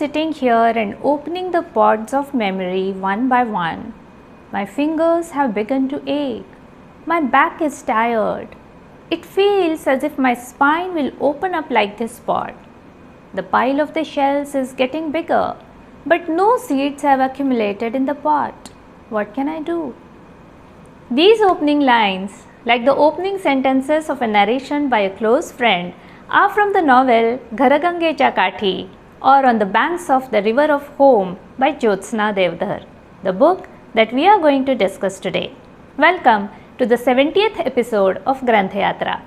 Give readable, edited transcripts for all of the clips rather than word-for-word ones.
sitting here and opening the pods of memory one by one. My fingers have begun to ache. My back is tired. It feels as if my spine will open up like this pod. The pile of the shells is getting bigger, but no seeds have accumulated in the pot. What can I do? These opening lines, like the opening sentences of a narration by a close friend, are from the novel Ghargangechya Kathi, or On the Banks of the River of Home by Jyotsna Deodhar, the book that we are going to discuss today. Welcome to the 70th episode of Granthyatra.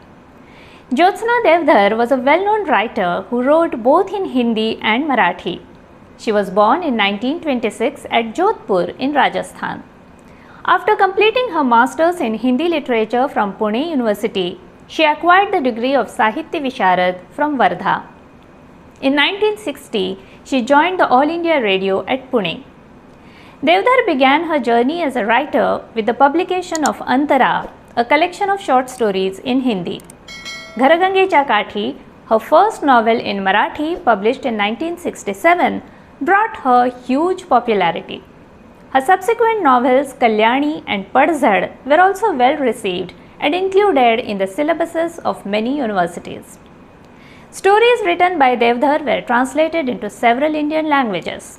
Jyotsna Deodhar was a well-known writer who wrote both in Hindi and Marathi. She was born in 1926 at Jodhpur in Rajasthan. After completing her masters in Hindi literature from Pune University, she acquired the degree of Sahitya Visharad from Wardha. In 1960, she joined the All India Radio at Pune. Deodhar began her journey as a writer with the publication of Antara, a collection of short stories in Hindi. Ghargangechya Kathi, her first novel in Marathi published in 1967, brought her huge popularity. Her subsequent novels Kalyani and Padzhad were also well received and included in the syllabuses of many universities. Stories written by Deodhar were translated into several Indian languages.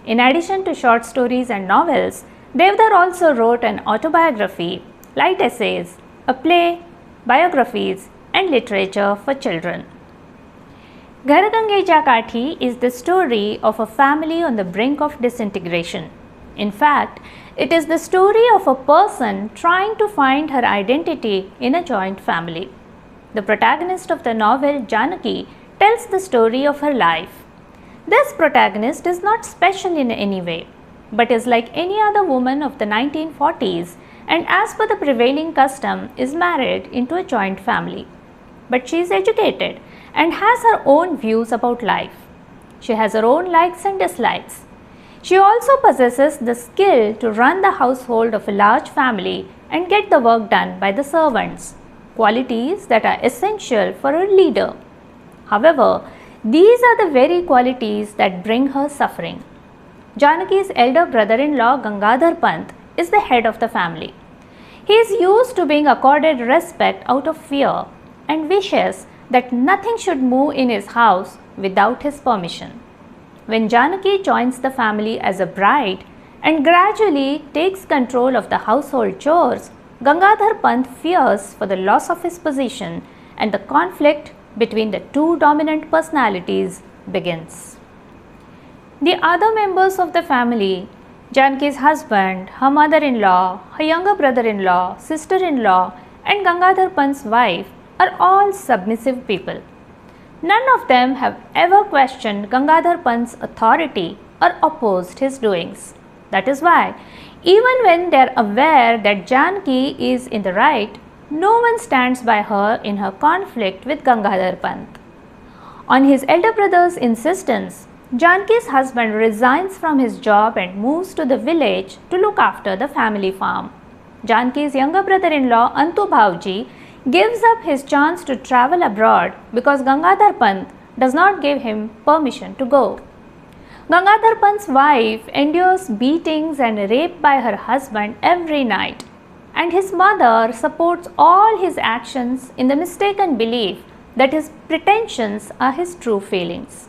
In addition to short stories and novels, Deodhar also wrote an autobiography, light essays, a play, biographies, and literature for children. Ghargangechya Kathi is the story of a family on the brink of disintegration. In fact, it is the story of a person trying to find her identity in a joint family. The protagonist of the novel, Janaki, tells the story of her life. This protagonist is not special in any way, but is like any other woman of the 1940s and, as per the prevailing custom, is married into a joint family. But she is educated and has her own views about life. She has her own likes and dislikes. She also possesses the skill to run the household of a large family and get the work done by the servants, qualities that are essential for a leader. However, these are the very qualities that bring her suffering. Janaki's elder brother-in-law Gangadhar Pant is the head of the family. He is used to being accorded respect out of fear and wishes that nothing should move in his house without his permission. When Janaki joins the family as a bride and gradually takes control of the household chores, Gangadhar Pant fears for the loss of his position and the conflict between the two dominant personalities begins. The other members of the family, Janaki's husband, her mother-in-law, her younger brother-in-law, sister-in-law, and Gangadhar Pant's wife, are all submissive people. None of them have ever questioned Gangadhar Pant's authority or opposed his doings. That is why, even when they are aware that Janaki is in the right, no one stands by her in her conflict with Gangadhar Pant. On his elder brother's insistence, Janaki's husband resigns from his job and moves to the village to look after the family farm. Janaki's younger brother-in-law Antu Bhauji gives up his chance to travel abroad because Gangadhar Pant does not give him permission to go. Gangadhar Pant's wife endures beatings and rape by her husband every night, and his mother supports all his actions in the mistaken belief that his pretensions are his true feelings.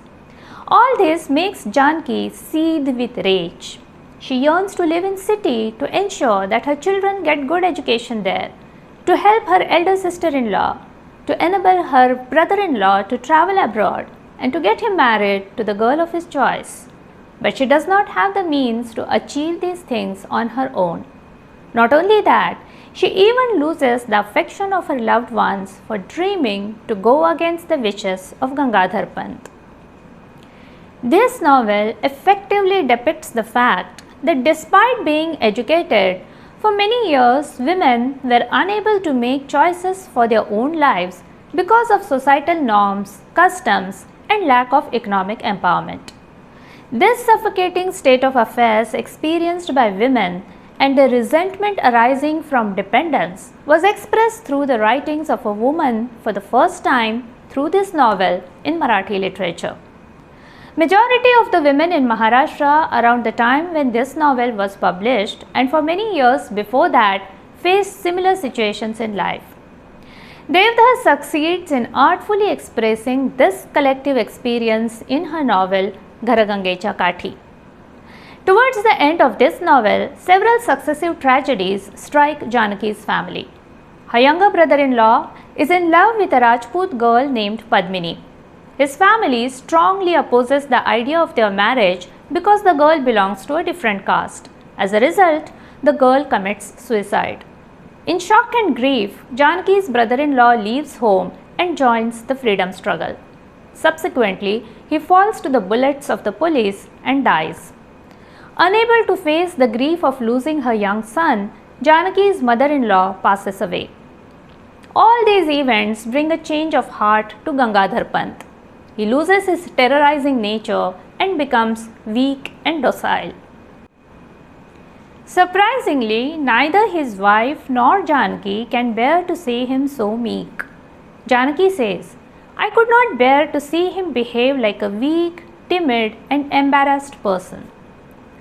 All this makes Janaki seethe with rage. She yearns to live in city to ensure that her children get good education there, to help her elder sister-in-law, to enable her brother-in-law to travel abroad, and to get him married to the girl of his choice. But she does not have the means to achieve these things on her own. Not only that, she even loses the affection of her loved ones for dreaming to go against the wishes of Gangadhar Pant. This novel effectively depicts the fact that despite being educated, for many years women were unable to make choices for their own lives because of societal norms, customs, and lack of economic empowerment. This suffocating state of affairs experienced by women and the resentment arising from dependence was expressed through the writings of a woman for the first time through this novel in Marathi literature. Majority of the women in Maharashtra around the time when this novel was published and for many years before that faced similar situations in life. Deodhar succeeds in artfully expressing this collective experience in her novel Ghargangechya Kathi. Towards the end of this novel, several successive tragedies strike Janaki's family. Her younger brother-in-law is in love with a Rajput girl named Padmini. His family strongly opposes the idea of their marriage because the girl belongs to a different caste. As a result, the girl commits suicide. In shock and grief, Janaki's brother-in-law leaves home and joins the freedom struggle. Subsequently, he falls to the bullets of the police and dies. Unable to face the grief of losing her young son, Janaki's mother-in-law passes away. All these events bring a change of heart to Gangadhar Pant. He loses his terrorizing nature and becomes weak and docile. Surprisingly, neither his wife nor Janaki can bear to see him so meek. Janaki says, "I could not bear to see him behave like a weak, timid and embarrassed person.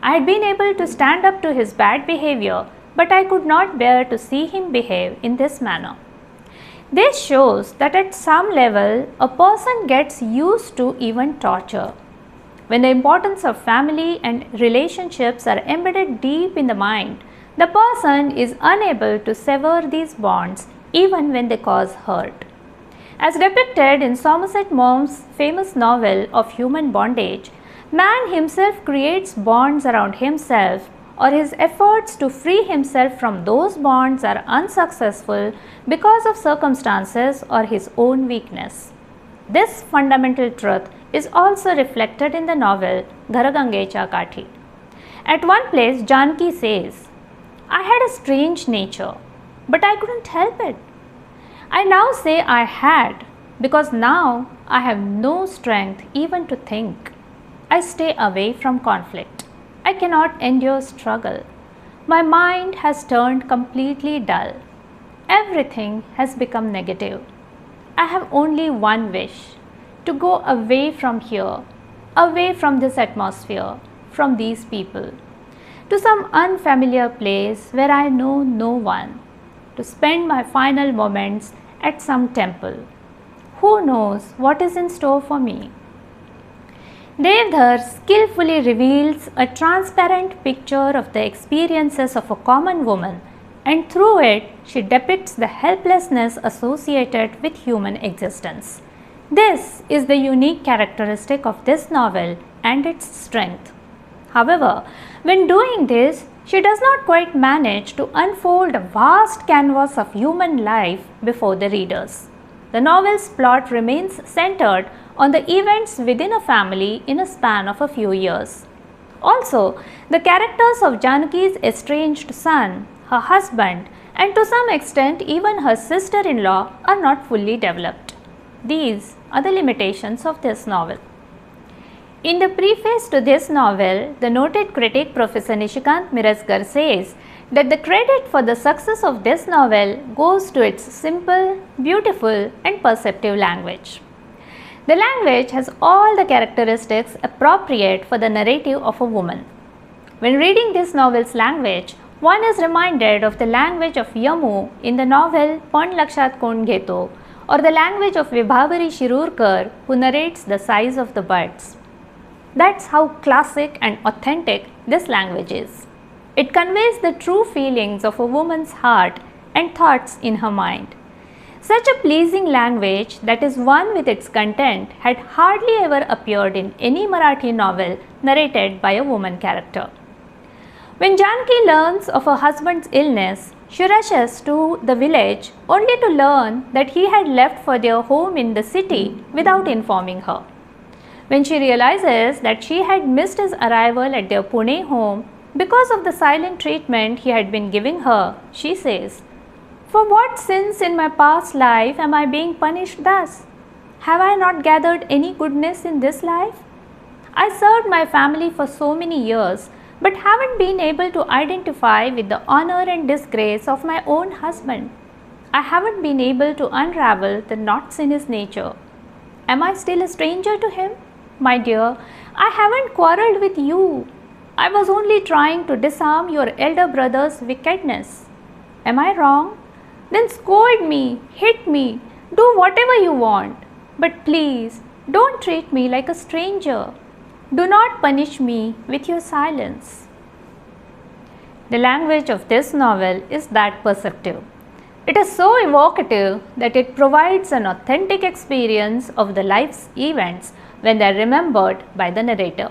I had been able to stand up to his bad behavior, but I could not bear to see him behave in this manner." This shows that at some level, a person gets used to even torture. When the importance of family and relationships are embedded deep in the mind, the person is unable to sever these bonds even when they cause hurt. As depicted in Somerset Maugham's famous novel of Human Bondage, man himself creates bonds around himself, or his efforts to free himself from those bonds are unsuccessful because of circumstances or his own weakness. This fundamental truth is also reflected in the novel Ghargangechya Kathi. At one place, Janaki says, "I had a strange nature, but I couldn't help it. I now say I had, because now I have no strength even to think. I stay away from conflict. I cannot endure struggle. My mind has turned completely dull. Everything has become negative. I have only one wish, to go away from here, away from this atmosphere, from these people, to some unfamiliar place where I know no one, to spend my final moments at some temple. Who knows what is in store for me?" Deodhar skillfully reveals a transparent picture of the experiences of a common woman, and through it she depicts the helplessness associated with human existence. This is the unique characteristic of this novel and its strength. However, when doing this, she does not quite manage to unfold a vast canvas of human life before the readers. The novel's plot remains centered on the events within a family in a span of a few years. Also, the characters of Janaki's estranged son, her husband, and to some extent even her sister-in-law are not fully developed. These are the limitations of this novel. In the preface to this novel, the noted critic Professor Archanamirajkar says that the credit for the success of this novel goes to its simple, beautiful and perceptive language. The language has all the characteristics appropriate for the narrative of a woman. When reading this novel's language, one is reminded of the language of Yamu in the novel Pan Lakshat Kon Gheto, or the language of Vibhavari Shirurkar, who narrates The Size of the Buds. That's how classic and authentic this language is. It conveys the true feelings of a woman's heart and thoughts in her mind. Such a pleasing language that is one with its content had hardly ever appeared in any Marathi novel narrated by a woman character. When Janaki learns of her husband's illness, she rushes to the village only to learn that he had left for their home in the city without informing her. When she realizes that she had missed his arrival at their Pune home because of the silent treatment he had been giving her, she says, "For what sins in my past life am I being punished thus? Have I not gathered any goodness in this life? I served my family for so many years, but haven't been able to identify with the honor and disgrace of my own husband. I haven't been able to unravel the knots in his nature. Am I still a stranger to him? My dear, I haven't quarreled with you. I was only trying to disarm your elder brother's wickedness. Am I wrong? Then scold me, hit me, do whatever you want. But please, don't treat me like a stranger. Do not punish me with your silence. The language of this novel is that perceptive. It is so evocative that it provides an authentic experience of the life's events when they are remembered by the narrator.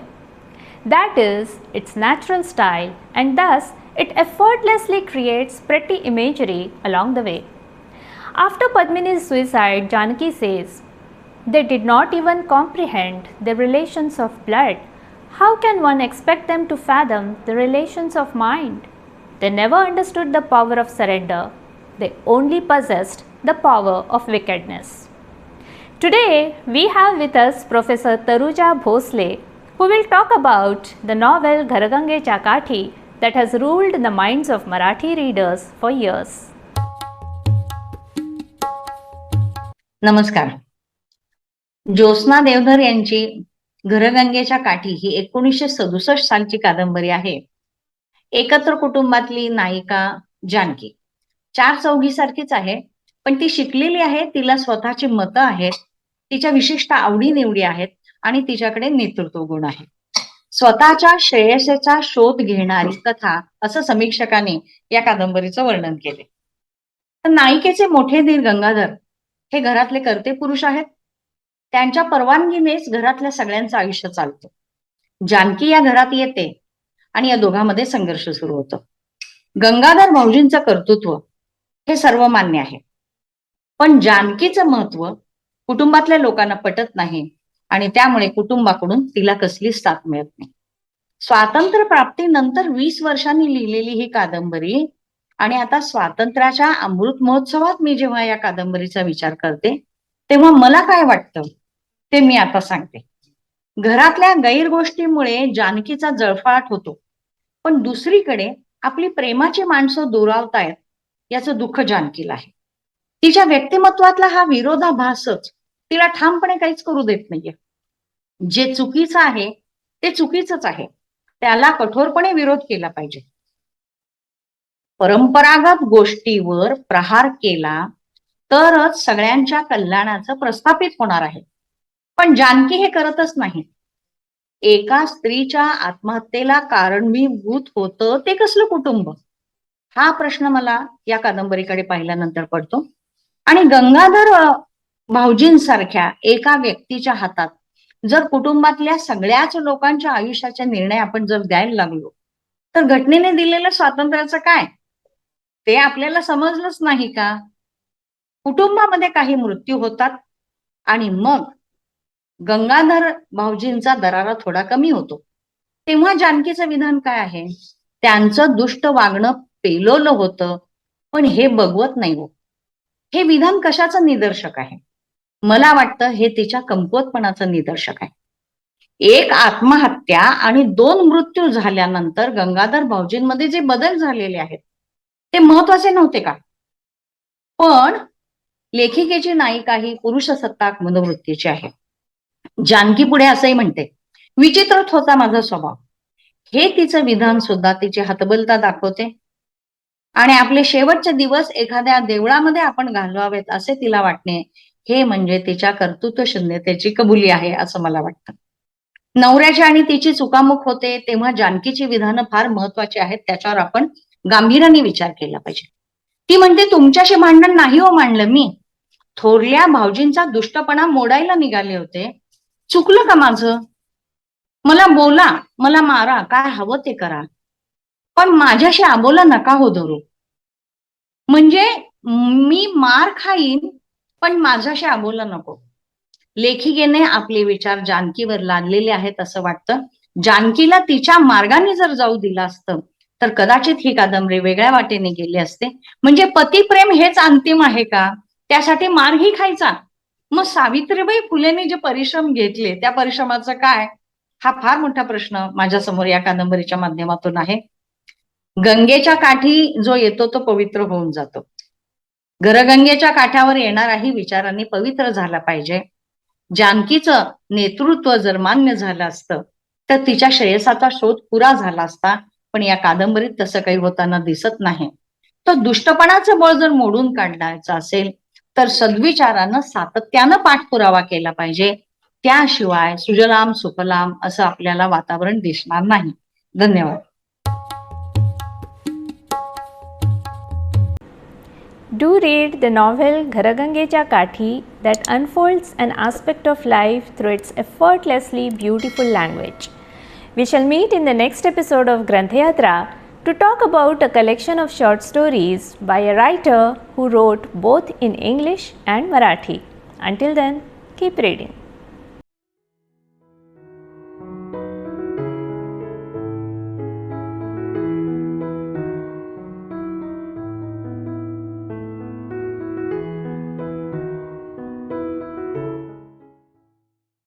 That is its natural style, and thus it effortlessly creates pretty imagery along the way. After Padmini's suicide, Janaki says, "They did not even comprehend the relations of blood. How can one expect them to fathom the relations of mind? They never understood the power of surrender. They only possessed the power of wickedness." Today, we have with us Professor Taruja Bhosale, who will talk about the novel Ghargangechya Kathi that has ruled the minds of Marathi readers for years. नमस्कार. ज्योत्स्ना देवधर यांची घरगंगेच्या काठी ही 1967 सालची कादंबरी आहे. एकत्र कुटुंबातली नायिका जानकी 4 चौघीसारखीच आहे, पण ती शिकलेली आहे, तिला स्वतःची मतं आहेत, तिच्या विशिष्ट आवडीनिवडी आहेत आणि तिच्याकडे नेतृत्व गुण आहे. स्वतःच्या श्रेयसेचा शोध घेणारी कथा असं समीक्षकांनी या कादंबरीचं वर्णन केले. तर नायिकेचे मोठे दीर गंगाधर हे घरातले कर्ते पुरुष आहेत. त्यांच्या परवानगीनेच घरातल्या सगळ्यांचं आयुष्य चालतं. जानकी या घरात येते आणि या दोघांमध्ये संघर्ष सुरू होतो. गंगाधर भाऊजींचं कर्तृत्व हे सर्वमान्य आहे, पण जानकीचं महत्व कुटुंबातल्या लोकांना पटत नाही आणि त्यामुळे कुटुंबाकडून तिला कसलीच साथ मिळत नाही. स्वातंत्र्य प्राप्तीनंतर 20 वर्षांनी लिहिलेली ही कादंबरी आणि आता स्वातंत्र्याच्या अमृत महोत्सवात मी जेव्हा या कादंबरीचा विचार करते तेव्हा मला काय वाटतं ते मी आता सांगते. घरातल्या गैरगोष्टीमुळे जानकीचा जळफळाट होतो, पण दुसरीकडे आपली प्रेमाची माणसं दुरावतायत याचं दुःख जानकीला आहे. तिच्या व्यक्तिमत्वातला हा विरोधाभासच तिला ठामपणे काहीच करू देत नाहीये. जे चुकीचं आहे ते चुकीचंच आहे, त्याला कठोरपणे विरोध केला पाहिजे. परंपरागत गोष्टीवर प्रहार केला तरच सगळ्यांच्या कल्याणाचं प्रस्थापित होणार आहे, पण जानकी हे करतच नाही. एका स्त्रीच्या आत्महत्येला कारणीभूत होतं ते कसलं कुटुंब, हा प्रश्न मला या कादंबरीकडे पाहिल्यानंतर पडतो. आणि गंगाधर भाऊजींसारख्या एका व्यक्तीच्या हातात जर कुटुंबातल्या सगळ्याच लोकांच्या आयुष्याचे निर्णय आपण जर द्यायला लागलो तर घटनेने दिलेलं स्वातंत्र्याचं काय ते आपल्याला समजलंच नाही का? कुटुंबामध्ये काही मृत्यू होतात आणि मग गंगाधर भाऊजींचा दरारा थोडा कमी होतो, तेव्हा जानकीचं विधान काय आहे? त्यांचं दुष्ट वागणं पेलवलं होतं, पण हे बघवत नाही हो. हे विधान कशाचं निदर्शक आहे? मला वाटतं हे तिच्या कमकुवतपणाचं निदर्शक आहे. एक आत्महत्या आणि 2 मृत्यू झाल्यानंतर गंगाधर भाऊजींमध्ये जे बदल झालेले आहेत ते महत्वाचे नव्हते का? पण लेखिकेची नायिका ही पुरुषसत्ताक मनोवृत्तीची आहे. जानकी पुढे असंही म्हणते, विचित्रच होता माझा स्वभाव. हे तिचं विधान सुद्धा तिची हतबलता दाखवते आणि आपले शेवटचे दिवस एखाद्या देवळामध्ये आपण घालवावेत असे तिला वाटणे हे म्हणजे तिच्या कर्तृत्व शून्यतेची कबुली आहे असं मला वाटतं. नवऱ्याची आणि तिची चुकामुक होते तेव्हा जानकीची विधानं फार महत्वाची आहेत, त्याच्यावर आपण गांभीर्याने विचार केला पाहिजे. ती म्हणते, तुमच्याशी भांडण नाही हो मांडलं मी, थोरल्या भाऊजींचा दुष्टपणा मोडायला निघाले होते. चुकलं का माझं? मला बोला, मला मारा, काय हवं ते करा, पण माझ्याशी आबोला नका हो धरू. म्हणजे मी मार खाईन पण माझ्याशी आबोला नको. लेखिकेने आपले विचार जानकीवर लादलेले आहेत असं वाटतं. जानकीला तिच्या मार्गाने जर जाऊ दिलं असतं तर कदाचित ही कादंबरी वेगळ्या वाटेने गेली असते. म्हणजे पतिप्रेम हेच अंतिम आहे का? त्यासाठी मारही खायचा? मग सावित्रीबाई फुलेंनी जे परिश्रम घेतले त्या परिश्रमाचं काय? हा फार मोठा प्रश्न माझ्या समोर या कादंबरीच्या माध्यमातून आहे. गंगेच्या काठी जो येतो तो पवित्र होऊन जातो. घरगंगेच्या काठावर येणाराही विचारांनी पवित्र झाला पाहिजे. जानकीचं नेतृत्व जर मान्य झालं असतं तर तिच्या श्रेयसाचा शोध पुरा झाला असता, पण या कादंबरीत तसं काही होताना दिसत नाही. तो दुष्टपणाचं बळ जर मोडून काढायचं असेल तर सद्विचारानं सातत्यानं पाठपुरावा केला पाहिजे. त्याशिवाय सुजलाम सुफलाम असं आपल्याला वातावरण दिसणार नाही. धन्यवाद. Do read the novel Ghargangechya Kathi that unfolds an aspect of life through its effortlessly beautiful language. We shall meet in the next episode of Granthyatra to talk about a collection of short stories by a writer who wrote both in English and Marathi. Until then, keep reading.